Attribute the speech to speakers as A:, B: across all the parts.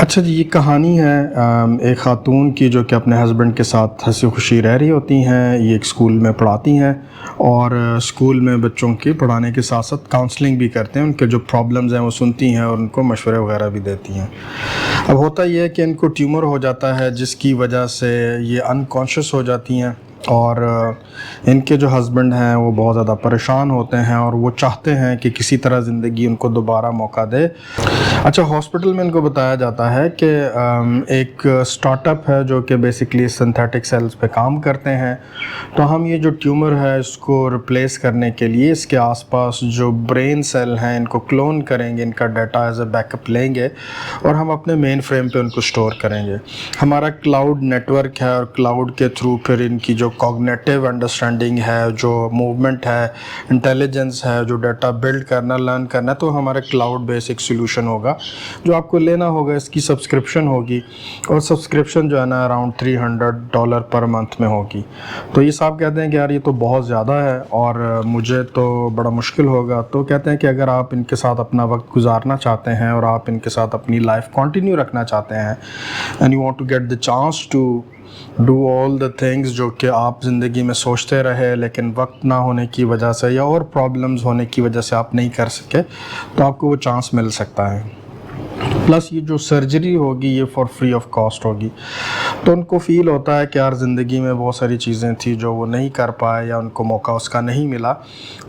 A: اچھا جی، یہ کہانی ہے ایک خاتون کی جو کہ اپنے ہسبینڈ کے ساتھ ہنسی خوشی رہ رہی ہوتی ہیں. یہ ایک اسکول میں پڑھاتی ہیں اور اسکول میں بچوں کی پڑھانے کے ساتھ ساتھ کاؤنسلنگ بھی کرتے ہیں. ان کے جو پرابلمز ہیں وہ سنتی ہیں اور ان کو مشورے وغیرہ بھی دیتی ہیں. اب ہوتا یہ ہے کہ ان کو ٹیومر ہو جاتا ہے جس کی وجہ سے یہ انکانشیس ہو جاتی ہیں اور ان کے جو ہسبینڈ ہیں وہ بہت زیادہ پریشان ہوتے ہیں اور وہ چاہتے ہیں کہ کسی طرح زندگی ان کو دوبارہ موقع دے. اچھا، ہاسپٹل میں ان کو بتایا جاتا ہے کہ ایک سٹارٹ اپ ہے جو کہ بیسکلی سنتھیٹک سیلز پہ کام کرتے ہیں. تو ہم یہ جو ٹیومر ہے اس کو ریپلیس کرنے کے لیے اس کے آس پاس جو برین سیل ہیں ان کو کلون کریں گے، ان کا data as a back up لیں گے اور ہم اپنے مین فریم پہ ان کو سٹور کریں گے. ہمارا کلاؤڈ نیٹ ورک ہے اور کلاؤڈ کے تھرو پھر ان کی جو کوگنیٹیو انڈرسٹینڈنگ ہے، جو موومنٹ ہے، انٹیلیجنس ہے، جو ڈیٹا بلڈ کرنا، لرن کرنا، تو ہمارا کلاؤڈ بیسک سولوشن ہوگا جو آپ کو لینا ہوگا. اس کی سبسکرپشن ہوگی اور سبسکرپشن جو ہے نا اراؤنڈ $300 پر منتھ میں ہوگی. تو یہ صاحب کہتے ہیں کہ یار یہ تو بہت زیادہ ہے اور مجھے تو بڑا مشکل ہوگا. تو کہتے ہیں کہ اگر آپ ان کے ساتھ اپنا وقت گزارنا چاہتے ہیں اور آپ ان کے ساتھ اپنی لائف کنٹینیو رکھنا چاہتے ہیں and you want to get the chance to do all the things جو کہ آپ زندگی میں سوچتے رہے لیکن وقت نہ ہونے کی وجہ سے یا اور پرابلمز ہونے کی وجہ سے آپ نہیں کر سکے، تو آپ کو وہ چانس مل سکتا ہے. پلس یہ جو سرجری ہوگی یہ فار فری آف کاسٹ ہوگی. تو ان کو فیل ہوتا ہے کہ یار زندگی میں بہت ساری چیزیں تھیں جو وہ نہیں کر پائے یا ان کو موقع اس کا نہیں ملا،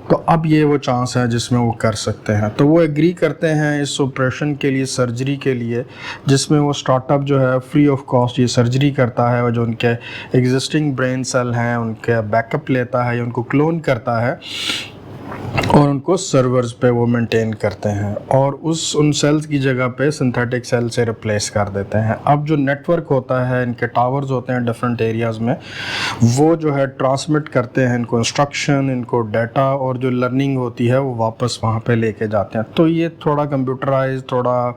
A: تو اب یہ وہ چانس ہے جس میں وہ کر سکتے ہیں. تو وہ ایگری کرتے ہیں اس آپریشن کے لیے، سرجری کے لیے، جس میں وہ سٹارٹ اپ جو ہے فری آف کاسٹ یہ سرجری کرتا ہے اور جو ان کے ایگزسٹنگ برین سیل ہیں ان کے بیک اپ لیتا ہے یا ان کو کلون کرتا ہے اور ان کو سرورز پہ وہ مینٹین کرتے ہیں اور ان سیلز کی جگہ پہ سنتھیٹک سیل سے ریپلیس کر دیتے ہیں. اب جو نیٹ ورک ہوتا ہے، ان کے ٹاورز ہوتے ہیں ڈفرینٹ ایریاز میں، وہ جو ہے ٹرانسمٹ کرتے ہیں ان کو انسٹرکشن، ان کو ڈیٹا، اور جو لرننگ ہوتی ہے وہ واپس وہاں پہ لے کے جاتے ہیں. تو یہ تھوڑا کمپیوٹرائز، تھوڑا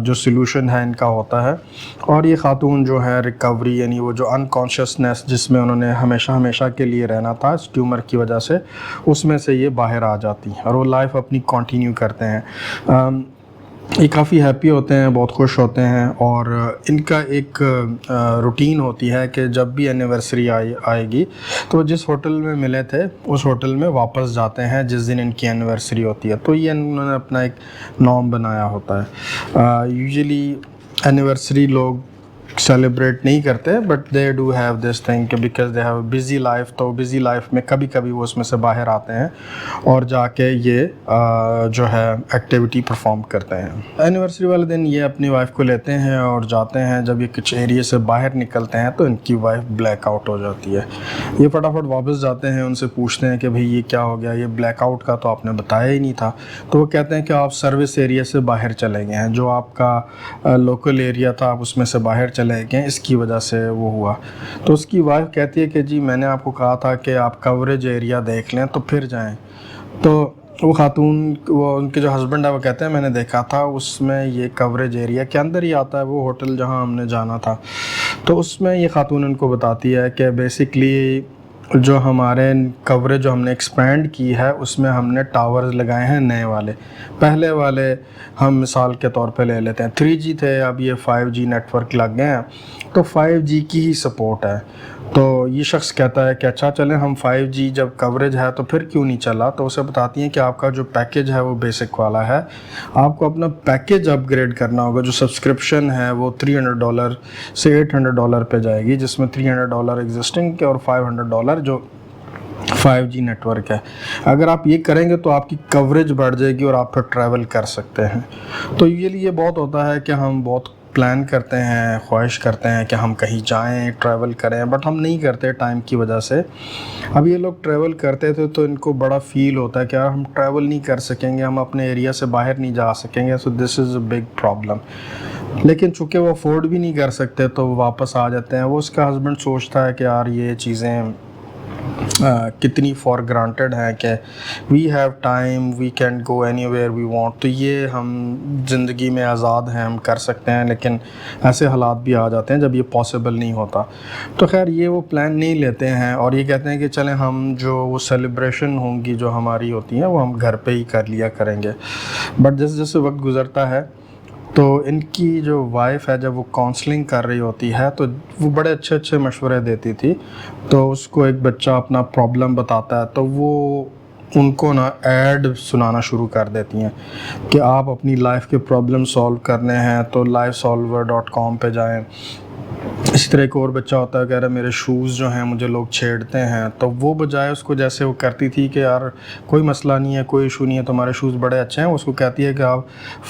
A: جو سولوشن ہے ان کا ہوتا ہے. اور یہ خاتون جو ہے ریکوری، یعنی وہ جو انکانشیسنیس جس میں انہوں نے ہمیشہ کے لیے رہنا تھا اس ٹیومر کی وجہ سے، اس میں سے یہ باہر آ جاتی ہیں اور وہ لائف اپنی کنٹینیو کرتے ہیں. یہ کافی ہیپی ہوتے ہیں، بہت خوش ہوتے ہیں اور ان کا ایک روٹین ہوتی ہے کہ جب بھی اینیورسری آئے گی تو جس ہوٹل میں ملے تھے اس ہوٹل میں واپس جاتے ہیں جس دن ان کی اینیورسری ہوتی ہے. تو یہ انہوں نے اپنا ایک نام بنایا ہوتا ہے. یوزلی اینیورسری لوگ سیلیبریٹ نہیں کرتے but they do have this thing کہ because they have a busy life. تو بزی لائف میں کبھی کبھی وہ اس میں سے باہر آتے ہیں اور جا کے یہ جو ہے ایکٹیویٹی پرفارم کرتے ہیں. اینیورسری والے دن یہ اپنی وائف کو لیتے ہیں اور جاتے ہیں. جب یہ کچھ ایریے سے باہر نکلتے ہیں تو ان کی وائف بلیک آؤٹ ہو جاتی ہے. یہ فٹافٹ واپس جاتے ہیں، ان سے پوچھتے ہیں کہ بھئی یہ کیا ہو گیا، یہ بلیک آؤٹ کا تو آپ نے بتایا ہی نہیں تھا. تو وہ کہتے ہیں کہ آپ سروس ایریا سے باہر چلے گئے ہیں، جو آپ کا لوکل ایریا تھا آپ اس میں سے باہر چلے گئے، اس کی وجہ سے وہ ہوا. تو اس کی وائف کہتی ہے کہ جی میں نے آپ کو کہا تھا کہ آپ کوریج ایریا دیکھ لیں تو پھر جائیں. تو وہ خاتون، وہ ان کے جو ہسبینڈ ہے وہ کہتے ہیں میں نے دیکھا تھا اس میں یہ کوریج ایریا کے اندر ہی آتا ہے وہ ہوٹل جہاں ہم نے جانا تھا. تو اس میں یہ خاتون ان کو بتاتی ہے کہ بیسکلی جو ہمارے کوریج جو ہم نے ایکسپینڈ کی ہے اس میں ہم نے ٹاورز لگائے ہیں نئے والے. پہلے والے ہم مثال کے طور پہ لے لیتے ہیں 3G تھے، اب یہ 5G نیٹ ورک لگ گئے ہیں تو 5G کی ہی سپورٹ ہے. تو یہ شخص کہتا ہے کہ اچھا چلیں ہم 5G جب کوریج ہے تو پھر کیوں نہیں چلا. تو اسے بتاتی ہیں کہ آپ کا جو پیکیج ہے وہ بیسک والا ہے، آپ کو اپنا پیکیج اپ گریڈ کرنا ہوگا. جو سبسکرپشن ہے وہ $300 سے $800 پہ جائے گی، جس میں $300 ایگزسٹنگ کے اور $500 جو 5G نیٹ ورک ہے. اگر آپ یہ کریں گے تو آپ کی کوریج بڑھ جائے گی اور آپ پھر ٹریول کر سکتے ہیں. تو یہ بہت ہوتا ہے کہ ہم بہت پلان کرتے ہیں، خواہش کرتے ہیں کہ ہم کہیں جائیں، ٹریول کریں، بٹ ہم نہیں کرتے ٹائم کی وجہ سے. اب یہ لوگ ٹریول کرتے تھے تو ان کو بڑا فیل ہوتا ہے کہ یار ہم ٹریول نہیں کر سکیں گے، ہم اپنے ایریا سے باہر نہیں جا سکیں گے. سو دس از اے بگ پرابلم. لیکن چونکہ وہ افورڈ بھی نہیں کر سکتے تو وہ واپس آ جاتے ہیں. وہ اس کا ہسبینڈ سوچتا ہے کہ یار یہ چیزیں کتنی فار گرانٹیڈ ہیں کہ we have time, we can go anywhere we want. تو یہ ہم زندگی میں آزاد ہیں، ہم کر سکتے ہیں، لیکن ایسے حالات بھی آ جاتے ہیں جب یہ پاسبل نہیں ہوتا. تو خیر یہ وہ پلان نہیں لیتے ہیں اور یہ کہتے ہیں کہ چلیں ہم جو وہ سیلیبریشن ہوں گی جو ہماری ہوتی ہیں وہ ہم گھر پہ ہی کر لیا کریں گے. بٹ جیسے جیسے وقت گزرتا ہے تو ان کی جو وائف ہے جب وہ کاؤنسلنگ کر رہی ہوتی ہے تو وہ بڑے اچھے اچھے مشورے دیتی تھی. تو اس کو ایک بچہ اپنا پرابلم بتاتا ہے تو وہ ان کو نا ایڈ سنانا شروع کر دیتی ہیں کہ آپ اپنی لائف کے پرابلم سولو کرنے ہیں تو lifesolver.com پہ جائیں. اسی طرح ایک اور بچہ ہوتا ہے کہہ رہا ہے میرے شوز جو ہیں مجھے لوگ چھیڑتے ہیں, تو وہ بجائے اس کو جیسے وہ کرتی تھی کہ یار کوئی مسئلہ نہیں ہے, کوئی ایشو نہیں ہے, تمہارے شوز بڑے اچھے ہیں, اس کو کہتی ہے کہ آپ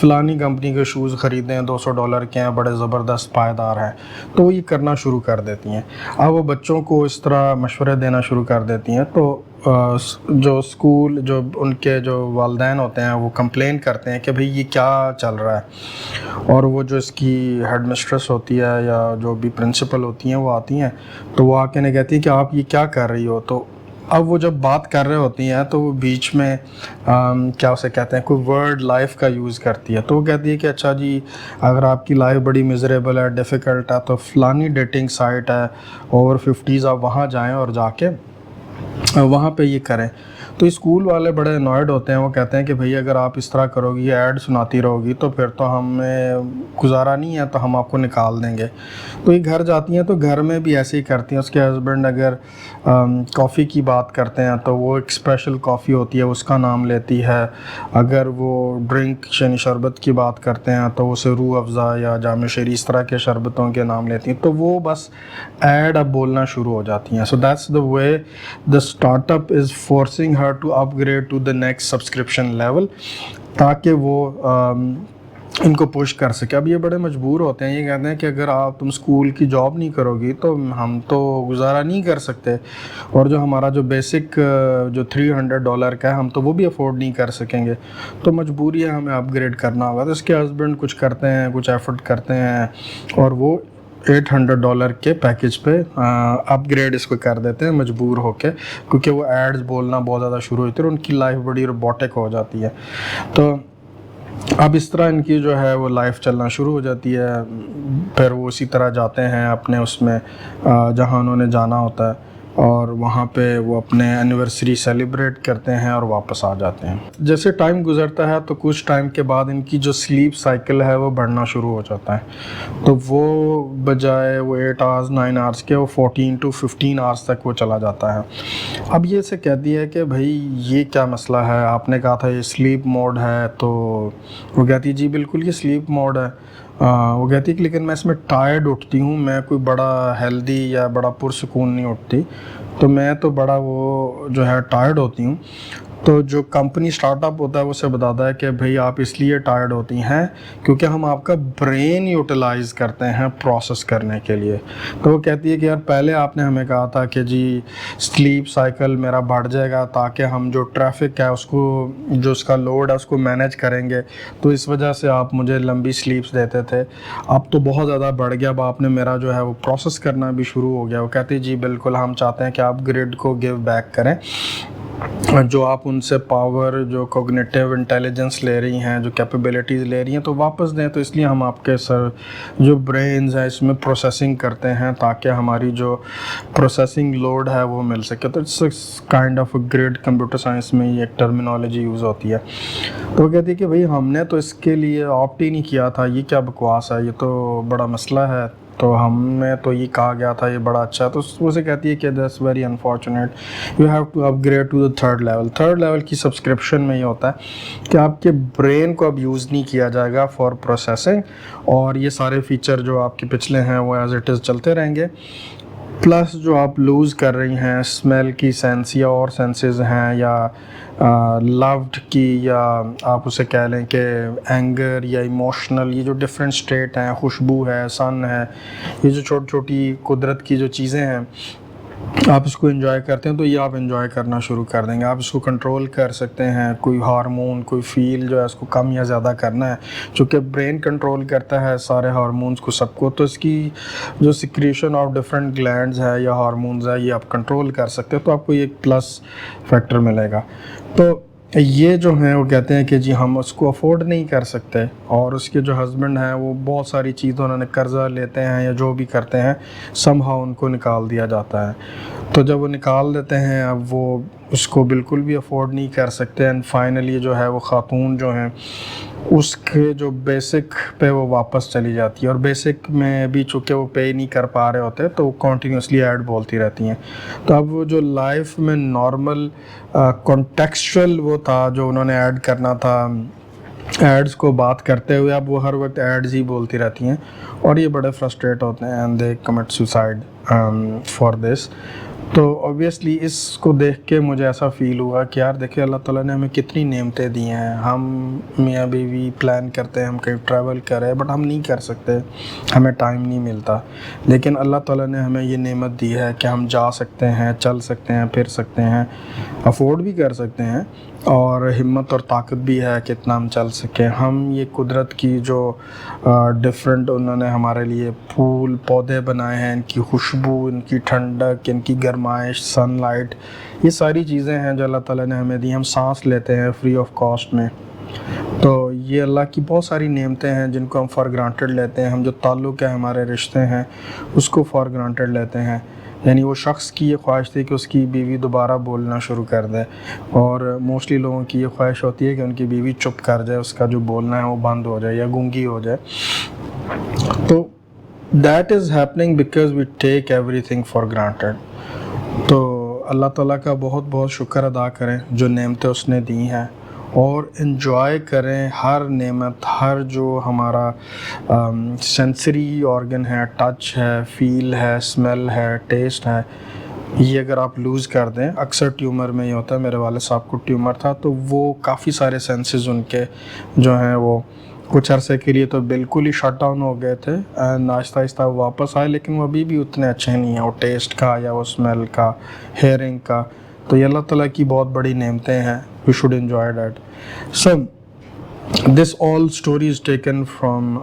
A: فلانی کمپنی کے شوز خریدیں, $200 کے ہیں, بڑے زبردست پائیدار ہیں. تو وہ یہ کرنا شروع کر دیتی ہیں. اب وہ بچوں کو اس طرح مشورے دینا شروع کر دیتی ہیں تو جو اسکول جو ان کے جو والدین ہوتے ہیں وہ کمپلین کرتے ہیں کہ بھئی یہ کیا چل رہا ہے, اور وہ جو اس کی ہیڈ مسٹریس ہوتی ہے یا جو بھی پرنسپل ہوتی ہیں وہ آتی ہیں تو وہ آ کے انہیں کہتی ہے کہ آپ یہ کیا کر رہی ہو. تو اب وہ جب بات کر رہے ہوتی ہیں تو وہ بیچ میں کیا اسے کہتے ہیں کوئی ورڈ لائف کا یوز کرتی ہے. تو وہ کہتی ہے کہ اچھا جی اگر آپ کی لائف بڑی میزریبل ہے, ڈیفیکلٹ ہے, تو فلانی ڈیٹنگ سائٹ ہے اوور 50s, آپ وہاں جائیں اور جا کے وہاں پہ یہ کریں. تو اسکول والے بڑے انوائڈ ہوتے ہیں, وہ کہتے ہیں کہ بھئی اگر آپ اس طرح کرو گی, ایڈ سناتی رہو گی, تو پھر تو ہمیں گزارا نہیں ہے, تو ہم آپ کو نکال دیں گے. تو یہ گھر جاتی ہیں تو گھر میں بھی ایسے ہی کرتی ہیں. اس کے ہسبینڈ اگر کافی کی بات کرتے ہیں تو وہ ایک اسپیشل کافی ہوتی ہے اس کا نام لیتی ہے. اگر وہ ڈرنک یعنی شربت کی بات کرتے ہیں تو اسے روح افزا یا جام شیری اس طرح کے شربتوں کے نام لیتی ہیں. تو وہ بس ایڈ اب بولنا شروع ہو جاتی ہیں. So that's the way the startup is forcing her to upgrade to the next subscription level, تاکہ وہ ان کو پش کر سکے. اب یہ بڑے مجبور ہوتے ہیں, یہ کہتے ہیں کہ اگر آپ تم اسکول کی جاب نہیں کرو گی تو ہم تو گزارا نہیں کر سکتے, اور جو ہمارا جو بیسک جو $300 کا ہے ہم تو وہ بھی افورڈ نہیں کر سکیں گے, تو مجبوری ہے ہمیں اپ گریڈ کرنا ہوگا. تو اس کے ہسبینڈ کچھ کرتے ہیں, کچھ ایفرٹ کرتے ہیں, اور وہ $800 کے پیکج پہ اپ گریڈ اس کو کر دیتے ہیں مجبور ہو کے, کیونکہ وہ ایڈز بولنا بہت زیادہ شروع ہوتی ہے اور ان کی لائف بڑی روبوٹک ہو جاتی ہے. تو اب اس طرح ان کی جو ہے وہ لائف چلنا شروع ہو جاتی ہے. پھر وہ اسی طرح جاتے ہیں اپنے اس میں جہاں انہوں نے جانا ہوتا ہے, اور وہاں پہ وہ اپنے اینیورسری سیلیبریٹ کرتے ہیں اور واپس آ جاتے ہیں. جیسے ٹائم گزرتا ہے تو کچھ ٹائم کے بعد ان کی جو سلیپ سائیکل ہے وہ بڑھنا شروع ہو جاتا ہے. تو وہ بجائے وہ 8 hours 9 hours کے وہ 14 to 15 hours تک وہ چلا جاتا ہے. اب یہ سے کہتی ہے کہ بھائی یہ کیا مسئلہ ہے, آپ نے کہا تھا یہ سلیپ موڈ ہے. تو وہ کہتی ہے جی بالکل یہ سلیپ موڈ ہے. وہ کہتی ہے کہ لیکن میں اس میں ٹائرڈ اٹھتی ہوں, میں کوئی بڑا ہیلدی یا بڑا پرسکون نہیں اٹھتی, تو میں تو بڑا وہ جو ہے ٹائرڈ ہوتی ہوں. تو جو کمپنی اسٹارٹ اپ ہوتا ہے وہ اسے بتاتا ہے کہ بھئی آپ اس لیے ٹائرڈ ہوتی ہیں کیونکہ ہم آپ کا برین یوٹیلائز کرتے ہیں پروسیس کرنے کے لیے. تو وہ کہتی ہے کہ یار پہلے آپ نے ہمیں کہا تھا کہ جی سلیپ سائیکل میرا بڑھ جائے گا تاکہ ہم جو ٹریفک ہے اس کو جو اس کا لوڈ ہے اس کو مینیج کریں گے, تو اس وجہ سے آپ مجھے لمبی سلیپس دیتے تھے. اب تو بہت زیادہ بڑھ گیا, اب آپ نے میرا جو ہے وہ پروسیس کرنا بھی شروع ہو گیا. وہ کہتی ہے جی بالکل ہم چاہتے ہیں کہ آپ گریڈ کو گیو بیک کریں, جو آپ ان سے پاور جو کوگنیٹیو انٹیلیجنس لے رہی ہیں, جو کیپیبلٹیز لے رہی ہیں, تو واپس دیں. تو اس لیے ہم آپ کے سر جو برینز ہیں اس میں پروسیسنگ کرتے ہیں تاکہ ہماری جو پروسیسنگ لوڈ ہے وہ مل سکے. تو it's kind of grade computer science میں یہ ایک ٹرمینالوجی یوز ہوتی ہے. تو وہ کہتی ہے کہ بھئی ہم نے تو اس کے لیے آپٹ ہی نہیں کیا تھا, یہ کیا بکواس ہے, یہ تو بڑا مسئلہ ہے, تو ہمیں تو یہ کہا گیا تھا یہ بڑا اچھا ہے. تو وہ سے کہتی ہے کہ that's very unfortunate, you have to upgrade to the third level. Third level کی سبسکرپشن میں یہ ہوتا ہے کہ آپ کے برین کو اب یوز نہیں کیا جائے گا فار پروسیسنگ, اور یہ سارے فیچر جو آپ کے پچھلے ہیں وہ ایز اٹ از چلتے رہیں گے. پلس جو آپ لوز کر رہی ہیں اسمیل کی سینس یا اور سینسز ہیں, یا لوڈ کی, یا آپ اسے کہہ لیں کہ اینگر یا ایموشنل, یہ جو ڈفرینٹ اسٹیٹ ہیں, خوشبو ہے, سن ہے, یہ جو چھوٹی چھوٹی قدرت کی جو چیزیں ہیں آپ اس کو انجوائے کرتے ہیں, تو یہ آپ انجوائے کرنا شروع کر دیں گے. آپ اس کو کنٹرول کر سکتے ہیں, کوئی ہارمون کوئی فیل جو ہے اس کو کم یا زیادہ کرنا ہے, چونکہ برین کنٹرول کرتا ہے سارے ہارمونز کو سب کو, تو اس کی جو سیکریشن آف ڈفرینٹ گلینڈز ہے یا ہارمونز ہے یہ آپ کنٹرول کر سکتے ہیں. تو آپ کو یہ ایک پلس فیکٹر ملے گا. تو یہ جو ہیں وہ کہتے ہیں کہ جی ہم اس کو افورڈ نہیں کر سکتے, اور اس کے جو ہسبینڈ ہیں وہ بہت ساری چیزیں انہوں نے قرضہ لیتے ہیں یا جو بھی کرتے ہیں سم ہاؤ ان کو نکال دیا جاتا ہے. تو جب وہ نکال دیتے ہیں اب وہ اس کو بالکل بھی افورڈ نہیں کر سکتے, اینڈ فائنلی جو ہے وہ خاتون جو ہیں اس کے جو بیسک پہ وہ واپس چلی جاتی ہے, اور بیسک میں بھی چونکہ وہ پے نہیں کر پا رہے ہوتے تو وہ کنٹینیوسلی ایڈ بولتی رہتی ہیں. تو اب وہ جو لائف میں نارمل کانٹیکسچوئل وہ تھا جو انہوں نے ایڈ کرنا تھا ایڈز کو بات کرتے ہوئے, اب وہ ہر وقت ایڈز ہی بولتی رہتی ہیں, اور یہ بڑے فرسٹریٹ ہوتے ہیں and they commit suicide for this. تو اوبیسلی اس کو دیکھ کے مجھے ایسا فیل ہوا کہ یار دیکھیں اللہ تعالیٰ نے ہمیں کتنی نعمتیں دی ہیں. ہم میاں بیوی پلان کرتے ہیں ہم کہیں ٹریول کریں, بٹ ہم نہیں کر سکتے, ہمیں ٹائم نہیں ملتا. لیکن اللہ تعالیٰ نے ہمیں یہ نعمت دی ہے کہ ہم جا سکتے ہیں, چل سکتے ہیں, پھر سکتے ہیں, افورڈ بھی کر سکتے ہیں, اور ہمت اور طاقت بھی ہے کہ اتنا ہم چل سکیں. ہم یہ قدرت کی جو ڈفرینٹ انہوں نے ہمارے لیے پھول پودے بنائے ہیں, ان کی خوشبو, ان کی ٹھنڈک, ان کی گرمائش, سن لائٹ, یہ ساری چیزیں ہیں جو اللہ تعالیٰ نے ہمیں دی. ہم سانس لیتے ہیں فری آف کاسٹ میں. تو یہ اللہ کی بہت ساری نعمتیں ہیں جن کو ہم فار گرانٹیڈ لیتے ہیں. ہم جو تعلق ہے, ہمارے رشتے ہیں, اس کو فار گرانٹیڈ لیتے ہیں. یعنی وہ شخص کی یہ خواہش تھی کہ اس کی بیوی دوبارہ بولنا شروع کر دے, اور موسٹلی لوگوں کی یہ خواہش ہوتی ہے کہ ان کی بیوی چپ کر جائے, اس کا جو بولنا ہے وہ بند ہو جائے یا گونگی ہو جائے. تو that is happening because we take everything for granted. تو اللہ تعالیٰ کا بہت بہت شکر ادا کریں جو نعمتیں اس نے دی ہیں, اور انجوائے کریں ہر نعمت, ہر جو ہمارا سینسری آرگن ہے, ٹچ ہے, فیل ہے, اسمیل ہے, ٹیسٹ ہے, یہ اگر آپ لوز کر دیں. اکثر ٹیومر میں یہ ہوتا ہے, میرے والد صاحب کو ٹیومر تھا تو وہ کافی سارے سینسز ان کے جو ہیں وہ کچھ عرصے کے لیے تو بالکل ہی شٹ ڈاؤن ہو گئے تھے, اینڈ آہستہ آہستہ واپس آئے, لیکن وہ ابھی بھی اتنے اچھے نہیں ہیں, وہ ٹیسٹ کا یا وہ اسمیل کا, ہیئرنگ کا. تو یہ اللہ تعالیٰ کی بہت بڑی نعمتیں ہیں, we should enjoy that. So this all story is taken from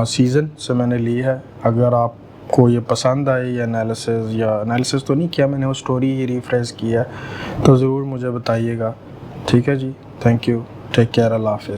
A: season سے میں نے لی ہے. اگر آپ کو یہ پسند آئی یا انالیسز تو نہیں کیا میں نے, وہ اسٹوری ہی ریفریش کی ہے, تو ضرور مجھے بتائیے گا. ٹھیک ہے جی, تھینک یو, ٹیک کیئر, اللہ حافظ.